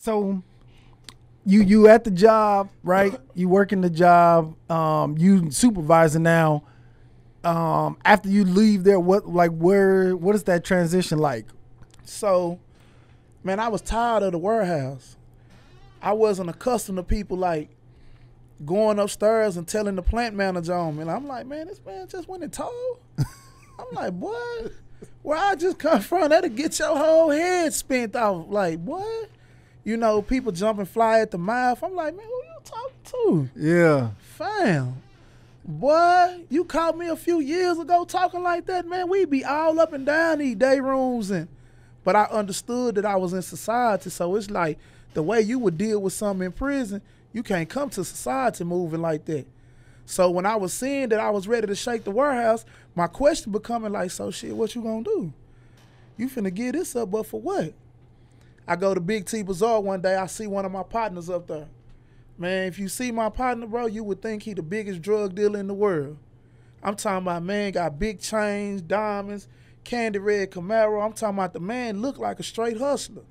So you at the job, right? You working the job. You supervising now. After you leave there, what is that transition like? So, man, I was tired of the warehouse. I wasn't accustomed to people like going upstairs and telling the plant manager on me. And I'm like, man, this man just went and told. I'm like, boy, where I just come from, that'll get your whole head spent off. Like, what? You know, people jump and fly at the mouth. I'm like, man, who you talking to? Yeah. Fam. Boy, you caught me a few years ago talking like that, man. We'd be all up and down these day rooms. But I understood that I was in society. So it's like the way you would deal with something in prison, you can't come to society moving like that. So when I was seeing that I was ready to shake the warehouse, my question becoming like, so shit, what you gonna do? You finna give this up, but for what? I go to Big T Bazaar one day, I see one of my partners up there. Man, if you see my partner, bro, you would think he the biggest drug dealer in the world. I'm talking about, man, got big chains, diamonds, candy red Camaro. I'm talking about the man look like a straight hustler.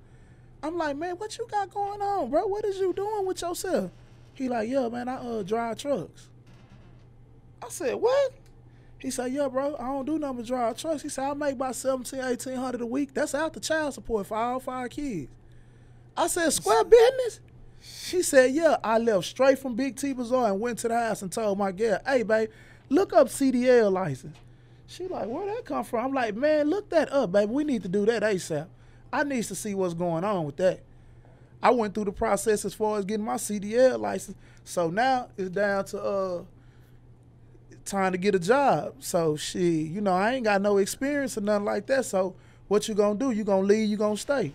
I'm like, man, what you got going on, bro? What is you doing with yourself? He like, yeah, man, I drive trucks. I said, what? He said, yeah, bro, I don't do nothing but drive trucks. He said, I make about $1,700, $1,800 a week. That's out the child support for all 5 kids. I said, square business? She said, yeah. I left straight from Big T Bazaar and went to the house and told my girl, hey, babe, look up CDL license. She like, where that come from? I'm like, man, look that up, baby. We need to do that ASAP. I need to see what's going on with that. I went through the process as far as getting my CDL license. So now it's down to time to get a job. So shit, you know, I ain't got no experience or nothing like that. So what you gonna do? You gonna leave, you gonna stay.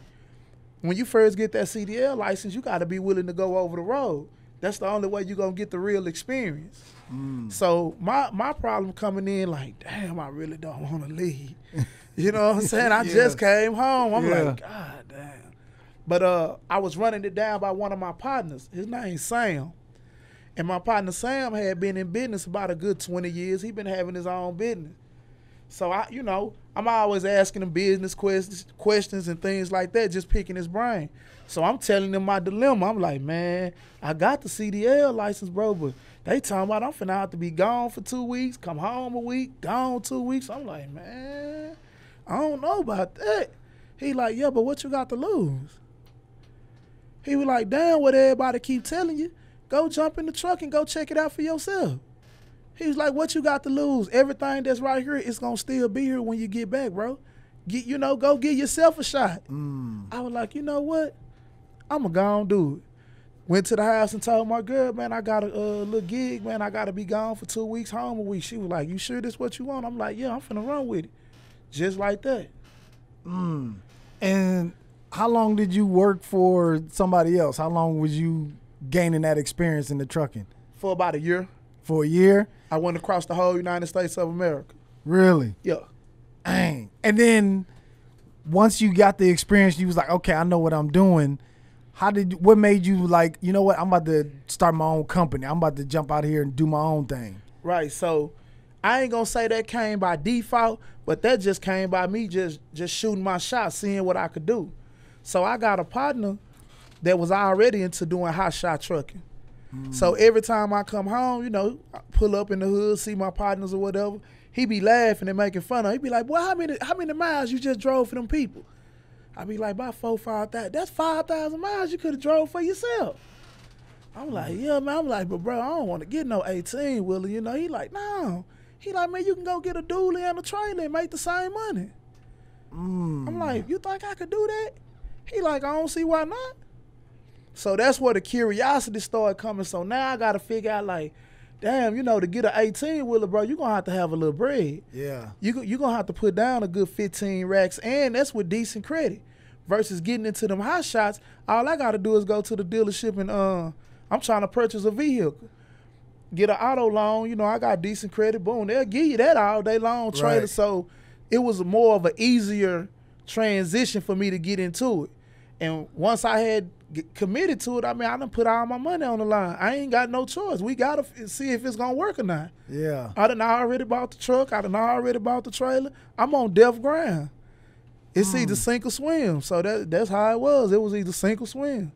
When you first get that CDL license, you gotta be willing to go over the road. That's the only way you gonna get the real experience. So my problem coming in like, damn, I really don't wanna leave. You know what I'm saying? I just came home. I'm like, God damn. But I was running it down by one of my partners. His name's Sam. And my partner Sam had been in business about a good 20 years. He been having his own business. So I'm always asking him business questions and things like that, just picking his brain. So I'm telling him my dilemma. I'm like, man, I got the CDL license, bro, but they talking about I'm finna have to be gone for 2 weeks, come home a week, gone 2 weeks. I'm like, man, I don't know about that. He like, yeah, but what you got to lose? He was like, damn, what everybody keep telling you. Go jump in the truck and go check it out for yourself. He was like, what you got to lose? Everything that's right here is going to still be here when you get back, bro. Go give yourself a shot. I was like, you know what? I'm going to go and do it. Went to the house and told my girl, man, I got a little gig, man. I got to be gone for 2 weeks, home a week. She was like, you sure this what you want? I'm like, yeah, I'm finna run with it. Just like that. And how long did you work for somebody else? How long was you gaining that experience in the trucking? For about a year. For a year? I went across the whole United States of America. Really? Yeah. Dang. And then once you got the experience, you was like, okay, I know what I'm doing. What made you like, you know what, I'm about to start my own company. I'm about to jump out here and do my own thing. Right. So I ain't gonna say that came by default, but that just came by me just shooting my shot, seeing what I could do. So I got a partner that was already into doing hot shot trucking. So every time I come home, you know, I pull up in the hood, see my partners or whatever, he be laughing and making fun of. He be like, boy, how many miles you just drove for them people? I be like, about 5,000. That's 5,000 miles you could have drove for yourself. I'm like, yeah, man. I'm like, but bro, I don't want to get no 18-wheeler, you know. He like, no. He like, man, you can go get a dually and a trailer and make the same money. I'm like, you think I could do that? He like, I don't see why not. So that's where the curiosity started coming. So now I got to figure out like, damn, you know, to get an 18-wheeler, bro, you're going to have a little bread. Yeah. You're going to have to put down a good 15 racks, and that's with decent credit. Versus getting into them hot shots, all I got to do is go to the dealership and I'm trying to purchase a vehicle. Get an auto loan, you know, I got decent credit, boom, they'll give you that all day long trailer. Right. So it was more of an easier transition for me to get into it. And once I had committed to it, I mean, I done put all my money on the line. I ain't got no choice. We got to see if it's going to work or not. Yeah. I done already bought the truck. I done already bought the trailer. I'm on death ground. It's either sink or swim. So that's how it was. It was either sink or swim.